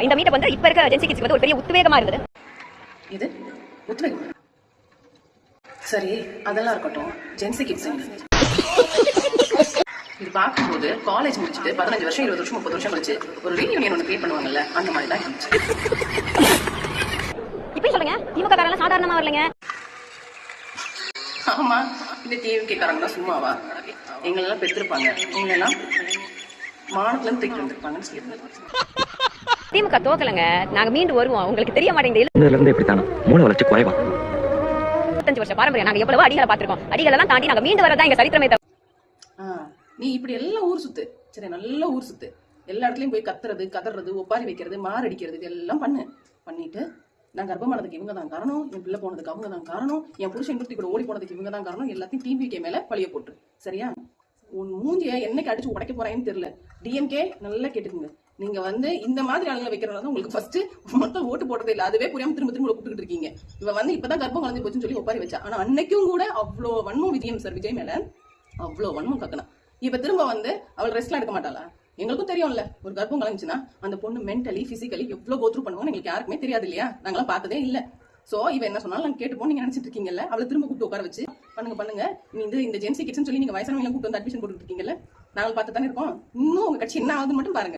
இந்த மீட்டப் வந்து இப்ப இருக்க ஜென்சி கிட்ஸ்க்கு வந்து ஒரு பெரிய உத்வேகமா இருந்தது. இது உத்வேகம் சரி, அதெல்லாம் இருக்கட்டும். ஜென்சி கிட்ஸ் இது பார்க்கும்போது காலேஜ் முடிச்சுட்டு 15 வருஷம் 20 வருஷம் 30 வருஷம் கழிச்சு ஒரு ரீயூனியன் ஒன்று கிரியேட் பண்ணுவாங்கல்ல, அந்த மாதிரி தான் இருந்துச்சு. இப்ப சொல்லுங்க, திமுக காரங்க சாதாரணமா வரலங்க. ஆமா, இந்த டிஎம்கே காரங்க சும்மாவா? எங்களெல்லாம் பெற்றிருப்பாங்க, எங்களெல்லாம் மானத்துல இருந்து தூக்கிட்டு வந்திருப்பாங்கன்னு சொல்லியிருந்தாங்க. திமுக தோக்கலங்க, நாங்க மீண்டு வருவோம். உங்களுக்கு தெரிய மாட்டேங்குது. இதுல இருந்து இப்படி தானா மூளை வளர்ச்சி குறைவா? 25 வருஷம் பாரம்பரியம். நாங்க எவ்வளவு அடிகளை பார்த்திருக்கோம். அடிகள் எல்லாம் தாண்டி நாங்க மீண்டு வரதான் எங்க சரித்திரமே. நீ இப்படி எல்லாம் ஊர் சுத்து, சரி, நல்ல ஊர் சுத்து, எல்லா இடத்துலயும் போய் கத்துறது, கதறது, ஒப்பாரி வைக்கிறது, மாரடிக்கிறது, இதெல்லாம் பண்ணிட்டு நான் கர்ப்பமானதுக்கு இவங்க தான் காரணம், என் பிள்ளை போனதுக்கு அவங்க தான் காரணம், என் புருஷன் குட்டி கூட ஓடி போனதுக்கு இவங்க தான் காரணம், எல்லாத்தையும் டிவிகே மேல பழிய போட்டு, சரியா? உன் மூஞ்சிய என்னைக்கு அடிச்சு உடைக்க போறான்னு தெரியல. டிஎம்கே நல்லா கேட்டுக்குங்க. நீங்க வந்து இந்த மாதிரி ஆளுங்களை வைக்கிறதுனால உங்களுக்கு ஃபர்ஸ்ட் மக்கள் ஓட்டு போடுறதே இல்லை, அதுவே புரியாம திரும்ப திரும்ப கூப்பிட்டு இருக்கீங்க. இவ வந்து இப்பதான் கர்ப்பம் கலந்து போச்சுன்னு சொல்லி ஒப்பாரி வச்சா, ஆனா அன்னைக்கும் கூட அவ்வளோ வன்மம் விஜய் மேல அவ்வளோ வன்மம் கக்கணும். இப்ப திரும்ப வந்து அவள் ரெஸ்ட்லாம் எடுக்க மாட்டாளா? எங்களுக்கும் தெரியும்ல, ஒரு கர்ப்பம் கலந்துச்சுன்னா அந்த பொண்ணு மென்டலி பிசிக்கலி எவ்வளவு கோத்ரூ பண்ணுவான்னு எங்களுக்கு யாருக்குமே தெரியாது இல்லையா? நாங்களாம் பார்த்ததே இல்ல. சோ இவ என்ன சொன்னாலும் நாங்க கேட்டுப்போம். நீங்க நினைச்சிட்டு இருக்கீங்கல்ல, அவளை திரும்ப கூப்பிட்டு உட்கார வச்சு பண்ணுங்க இந்த ஜென்சி கிட்ஸ்னு சொல்லி நீங்க வயசானவங்க கூப்பிட்டு வந்து அட்மிஷன் போட்டு இருக்கீங்கல்ல, நாங்கள் பார்த்து தானே இருக்கோம். இன்னும் உங்க கட்சி என்ன ஆகுதுன்னு மட்டும் பாருங்க.